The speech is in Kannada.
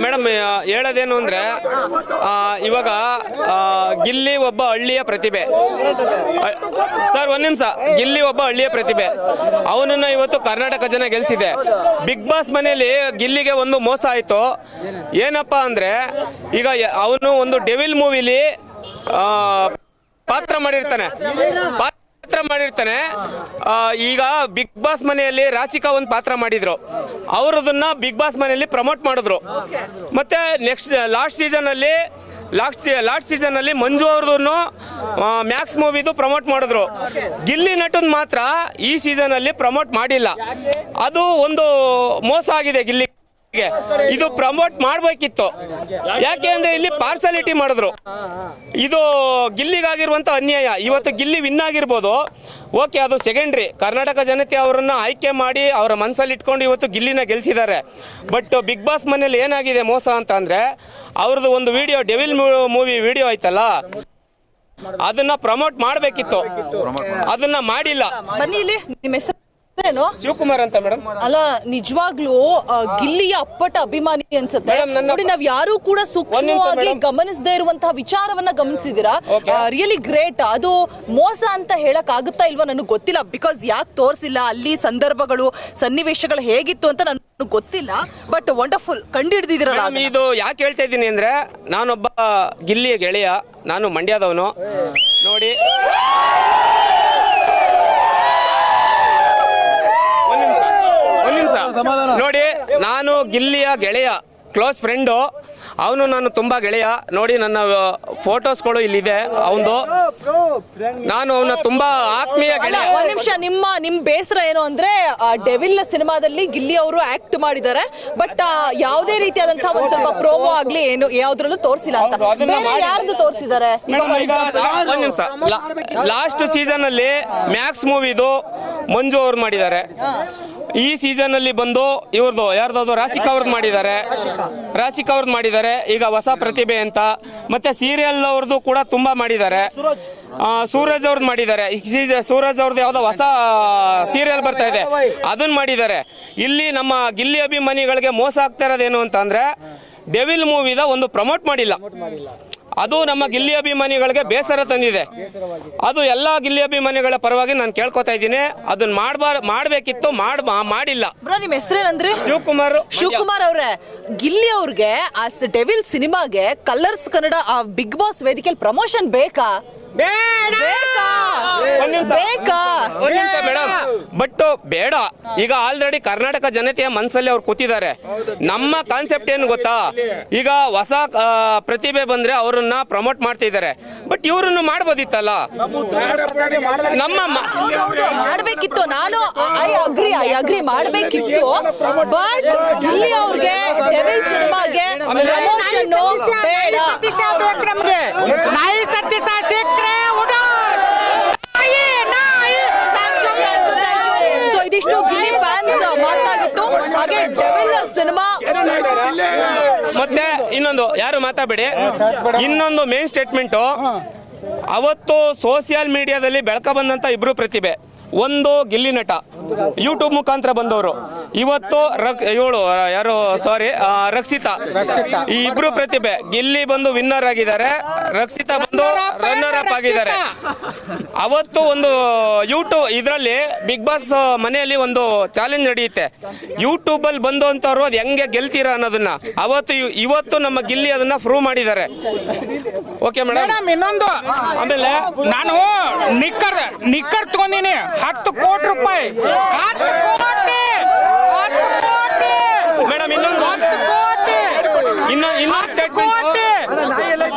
ಮೇಡಮ್ ಹೇಳೋದೇನು ಅಂದರೆ ಇವಾಗ ಗಿಲ್ಲಿ ಒಬ್ಬ ಹಳ್ಳಿಯ ಪ್ರತಿಭೆ ಸರ್. ಒಂದು ನಿಮಿಷ. ಗಿಲ್ಲಿ ಒಬ್ಬ ಹಳ್ಳಿಯ ಪ್ರತಿಭೆ, ಅವನನ್ನು ಇವತ್ತು ಕರ್ನಾಟಕ ಜನ ಗೆಲ್ಸಿದೆ. ಬಿಗ್ ಬಾಸ್ ಮನೆಯಲ್ಲಿ ಗಿಲ್ಲಿಗೆ ಒಂದು ಮೋಸ ಆಯಿತು. ಏನಪ್ಪ ಅಂದರೆ ಈಗ ಅವನು ಒಂದು ಡೆವಿಲ್ ಮೂವಿಲಿ ಪಾತ್ರ ಮಾಡಿರ್ತಾನೆ. ಈಗ ಬಿಗ್ ಬಾಸ್ ಮನೆಯಲ್ಲಿ ರಾಶಿಕಾ ಒಂದು ಪಾತ್ರ ಮಾಡಿದ್ರು. ಅವರದನ್ನ ಬಿಗ್ ಬಾಸ್ ಮನೆಯಲ್ಲಿ ಪ್ರಮೋಟ್ ಮಾಡಿದ್ರು. ಮತ್ತೆ ನೆಕ್ಸ್ಟ್ ಲಾಸ್ಟ್ ಸೀಸನ್ ಅಲ್ಲಿ ಮಂಜು ಅವ್ರದ್ದು ಮ್ಯಾಕ್ಸ್ ಮೂವಿದು ಪ್ರಮೋಟ್ ಮಾಡಿದ್ರು. ಗಿಲ್ಲಿ ನಟನ್ ಮಾತ್ರ ಈ ಸೀಸನ್ ಅಲ್ಲಿ ಪ್ರಮೋಟ್ ಮಾಡಿಲ್ಲ. ಅದು ಒಂದು ಮೋಸ ಆಗಿದೆ ಗಿಲ್ಲಿ. ಇದು ಪ್ರಮೋಟ್ ಮಾಡಬೇಕಿತ್ತು. ಯಾಕೆ ಅಂದ್ರೆ ಇಲ್ಲಿ ಪಾರ್ಸಾಲಿಟಿ ಮಾಡಿದ್ರು. ಇದು ಗಿಲ್ಲಿಗಾಗಿರುವಂತ ಅನ್ಯಾಯ. ಇವತ್ತು ಗಿಲ್ಲಿ ವಿನ್ ಆಗಿರ್ಬೋದು, ಓಕೆ, ಅದು ಸೆಕೆಂಡ್ರಿ. ಕರ್ನಾಟಕ ಜನತೆ ಅವರನ್ನ ಆಯ್ಕೆ ಮಾಡಿ ಅವರ ಮನಸ್ಸಲ್ಲಿ ಇಟ್ಕೊಂಡು ಇವತ್ತು ಗಿಲ್ಲಿನ ಗೆಲ್ಸಿದ್ದಾರೆ. ಬಟ್ ಬಿಗ್ ಬಾಸ್ ಮನೇಲಿ ಏನಾಗಿದೆ ಮೋಸ ಅಂತ ಅಂದ್ರೆ, ಅವ್ರದ್ದು ಒಂದು ವಿಡಿಯೋ ಡೆವಿಲ್ ಮೂವಿ ವಿಡಿಯೋ ಆಯ್ತಲ್ಲ, ಅದನ್ನ ಪ್ರಮೋಟ್ ಮಾಡಬೇಕಿತ್ತು, ಅದನ್ನ ಮಾಡಿಲ್ಲ. ಬನ್ನಿ ಇಲ್ಲಿ, ನಿಮ್ಮ ಹೆಸರು ಶಿವಕುಮಾರ್ ಅಂತ ಮೇಡಮ್. ಅಲ್ಲ, ನಿಜವಾಗ್ಲೂ ಗಿಲ್ಲಿಯ ಅಪ್ಪಟ ಅಭಿಮಾನಿ ಅನ್ಸುತ್ತೆ ನೋಡಿ. ನಾವ್ ಯಾರು ಕೂಡ ಸೂಕ್ಷ್ಮವಾಗಿ ಗಮನಿಸದೇ ಇರುವಂತಹ ವಿಚಾರವನ್ನ ಗಮನಿಸಿದೀರಾ. Really great. ಅದು ಮೋಸ ಅಂತ ಹೇಳಕ್ ಆಗುತ್ತಾ ಇಲ್ವಾ ನನಗೆ ಗೊತ್ತಿಲ್ಲ. ಬಿಕಾಸ್ ಯಾಕೆ ತೋರಿಸಿಲ್ಲ ಅಲ್ಲಿ ಸಂದರ್ಭಗಳು ಸನ್ನಿವೇಶಗಳು ಹೇಗಿತ್ತು ಅಂತ ನನಗೆ ಗೊತ್ತಿಲ್ಲ. ಬಟ್ ವಂಡರ್ಫುಲ್, ಕಂಡು ಹಿಡಿದಿದ್ದೀರಲ್ಲ. ಇದು ಯಾಕೆ ಹೇಳ್ತಾ ಇದ್ದೀನಿ ಅಂದ್ರೆ, ನಾನೊಬ್ಬ ಗಿಲ್ಲಿಯ ಗೆಳೆಯ, ನಾನು ಮಂಡ್ಯದವನು ನೋಡಿ. ನೋಡಿ, ನಾನು ಗಿಲ್ಲಿಯ ಗೆಳೆಯ, ಕ್ಲೋಸ್ ಫ್ರೆಂಡು. ಅವನು ನಾನು ತುಂಬಾ ಗೆಳೆಯ. ನೋಡಿ, ನನ್ನ ಫೋಟೋಸ್ಗಳು ಇಲ್ಲಿದೆ ಅವನು. ನಾನು ಅವನ ತುಂಬಾ ಆತ್ಮೀಯ ಗೆಳೆಯ. ಒಂದ್ ನಿಮಿಷ, ನಿಮ್ ಬೇಸರ ಏನು ಅಂದ್ರೆ ಡೆವಿಲ್ ಸಿನಿಮಾದಲ್ಲಿ ಗಿಲ್ಲಿ ಅವರು ಆಕ್ಟ್ ಮಾಡಿದ್ದಾರೆ, ಬಟ್ ಯಾವುದೇ ರೀತಿಯಾದಂತಹ ಒಂದ್ ಸ್ವಲ್ಪ ಪ್ರೋಮೋ ಆಗ್ಲಿ ಏನು ಯಾವ್ದ್ರಲ್ಲೂ ತೋರಿಸಿಲ್ಲ ಅಂತ. ಯಾರ್ದು ತೋರಿಸಿದ್ದಾರೆ? ಒಂದ್ ನಿಮಿಷ. ಲಾಸ್ಟ್ ಸೀಸನ್ ಅಲ್ಲಿ ಮ್ಯಾಕ್ಸ್ ಮೂವಿದು ಮಂಜು ಅವ್ರು ಮಾಡಿದ್ದಾರೆ. ಈ ಸೀಸನ್ ಅಲ್ಲಿ ಬಂದು ಇವ್ರದ್ದು ಯಾರ್ದು ರಾಶಿಕಾ ಅವ್ರದ್ದು ಮಾಡಿದ್ದಾರೆ. ಈಗ ಹೊಸ ಪ್ರತಿಭೆ ಅಂತ. ಮತ್ತೆ ಸೀರಿಯಲ್ ಅವ್ರದ್ದು ಕೂಡ ತುಂಬಾ ಮಾಡಿದ್ದಾರೆ. ಸೂರಜ್ ಅವ್ರದ್ದು ಮಾಡಿದ್ದಾರೆ. ಸೂರಜ್ ಅವ್ರದ್ದು ಯಾವ್ದೋ ಹೊಸ ಸೀರಿಯಲ್ ಬರ್ತಾ ಇದೆ, ಅದನ್ನ ಮಾಡಿದ್ದಾರೆ. ಇಲ್ಲಿ ನಮ್ಮ ಗಿಲ್ಲಿ ಅಭಿಮಾನಿಗಳಿಗೆ ಮೋಸ ಆಗ್ತಾ ಇರೋದೇನು ಅಂತ ಅಂದ್ರೆ, ಡೆವಿಲ್ ಮೂವಿದ ಒಂದು ಪ್ರಮೋಟ್ ಮಾಡಿಲ್ಲ. ಅದು ನಮ್ಮ ಗಿಲ್ಲಿ ಅಭಿಮಾನಿಗಳಿಗೆ ಬೇಸರ ತಂದಿದೆ. ಅದು ಎಲ್ಲಾ ಗಿಲ್ಲಿ ಅಭಿಮಾನಿಗಳ ಪರವಾಗಿ ನಾನು ಕೇಳ್ಕೊತಾ ಇದ್ದೀನಿ, ಅದನ್ನ ಮಾಡಬೇಕಿತ್ತು, ಮಾಡಿಲ್ಲ. ನಿಮ್ಮ ಹೆಸರೇನಂದ್ರೆ? ಶಿವಕುಮಾರ್ ಅವ್ರೆ, ಗಿಲ್ಲಿ ಅವ್ರಿಗೆ ಆ ಡೆವಿಲ್ ಸಿನಿಮಾಗೆ ಕಲರ್ಸ್ ಕನ್ನಡ ಆ ಬಿಗ್ ಬಾಸ್ ವೇದಿಕೆಯಲ್ಲಿ ಪ್ರಮೋಷನ್ ಬೇಕಾ? ಮೇಡಮ್, ಬಟ್ ಬೇಡ. ಈಗ ಆಲ್ರೆಡಿ ಕರ್ನಾಟಕ ಜನತೆಯ ಮನಸ್ಸಲ್ಲಿ ಅವ್ರು ಕೂತಿದ್ದಾರೆ. ನಮ್ಮ ಕಾನ್ಸೆಪ್ಟ್ ಏನು ಗೊತ್ತಾ, ಈಗ ಹೊಸ ಪ್ರತಿಭೆ ಬಂದ್ರೆ ಅವರನ್ನ ಪ್ರಮೋಟ್ ಮಾಡ್ತಿದ್ದಾರೆ. ಬಟ್ ಇವ್ರನ್ನು ಮಾಡ್ಬೋದಿತ್ತಲ್ಲ, ನಮ್ಮ ಮಾಡ್ಬೇಕಿತ್ತು. ನಾನು ಐ ಅಗ್ರಿ ಮಾಡ್ಬೇಕಿತ್ತು. ಬಟ್ ಗಿಲ್ಲಿ ಅವ್ರಿಗೆ ಡೆವಿಲ್ ಸಿನಿಮಾಗೆ ಪ್ರಮೋಷನ್ ಬೇಡ. ಇದಿಷ್ಟು ಗಿಲ್ಲಿ ಫ್ಯಾನ್ಸ್ ಮಾತಾಗಿತ್ತು. ಹಾಗೆ ಡೆವಿಲ್ ಸಿನಿಮಾ ಮತ್ತೆ ಇನ್ನೊಂದು, ಯಾರು ಮಾತಾಡಬೇಡಿ, ಇನ್ನೊಂದು ಮೇನ್ ಸ್ಟೇಟ್ಮೆಂಟ್. ಅವತ್ತು ಸೋಷಿಯಲ್ ಮೀಡಿಯಾದಲ್ಲಿ ಬೆಳಕ ಬಂದಂತ ಇಬ್ರು ಪ್ರತಿಭೆ. ಒಂದು ಗಿಲ್ಲಿ ನಟ, ಯೂಟ್ಯೂಬ್ ಮುಖಾಂತರ ಬಂದವರು. ಇವತ್ತು ರಕ್ಷಿತಾ. ಈ ಇಬ್ರು ಪ್ರತಿಭೆ. ಗಿಲ್ಲಿ ಬಂದು ವಿನ್ನರ್ ಆಗಿದ್ದಾರೆ, ರಕ್ಷಿತಾ ಬಂದು ರನ್ನರ್ ಅಪ್ ಆಗಿದ್ದಾರೆ. ಅವತ್ತು ಒಂದು ಯೂಟ್ಯೂಬ್ ಇದರಲ್ಲಿ ಬಿಗ್ ಬಾಸ್ ಮನೆಯಲ್ಲಿ ಒಂದು ಚಾಲೆಂಜ್ ನಡೆಯುತ್ತೆ. ಯೂಟ್ಯೂಬ್ ಅಲ್ಲಿ ಬಂದು ಅಂತವ್ರು ಅದು ಹೆಂಗೆ ಗೆಲ್ತೀರಾ ಅನ್ನೋದನ್ನ ಇವತ್ತು ನಮ್ಮ ಗಿಲ್ಲಿ ಅದನ್ನ ಪ್ರೂವ್ ಮಾಡಿದ್ದಾರೆ. Okay madam. ಇನ್ನೊಂದು, ಆಮೇಲೆ ನಾನು ನಿಕ್ಕರ್ ತಗೊಂಡಿನಿ 10 ಕೋಟಿ ರೂಪಾಯಿ. ಮೇಡಮ್, ಇನ್ನೊಂದು ಸ್ಟೇಟ್ಮೆಂಟ್.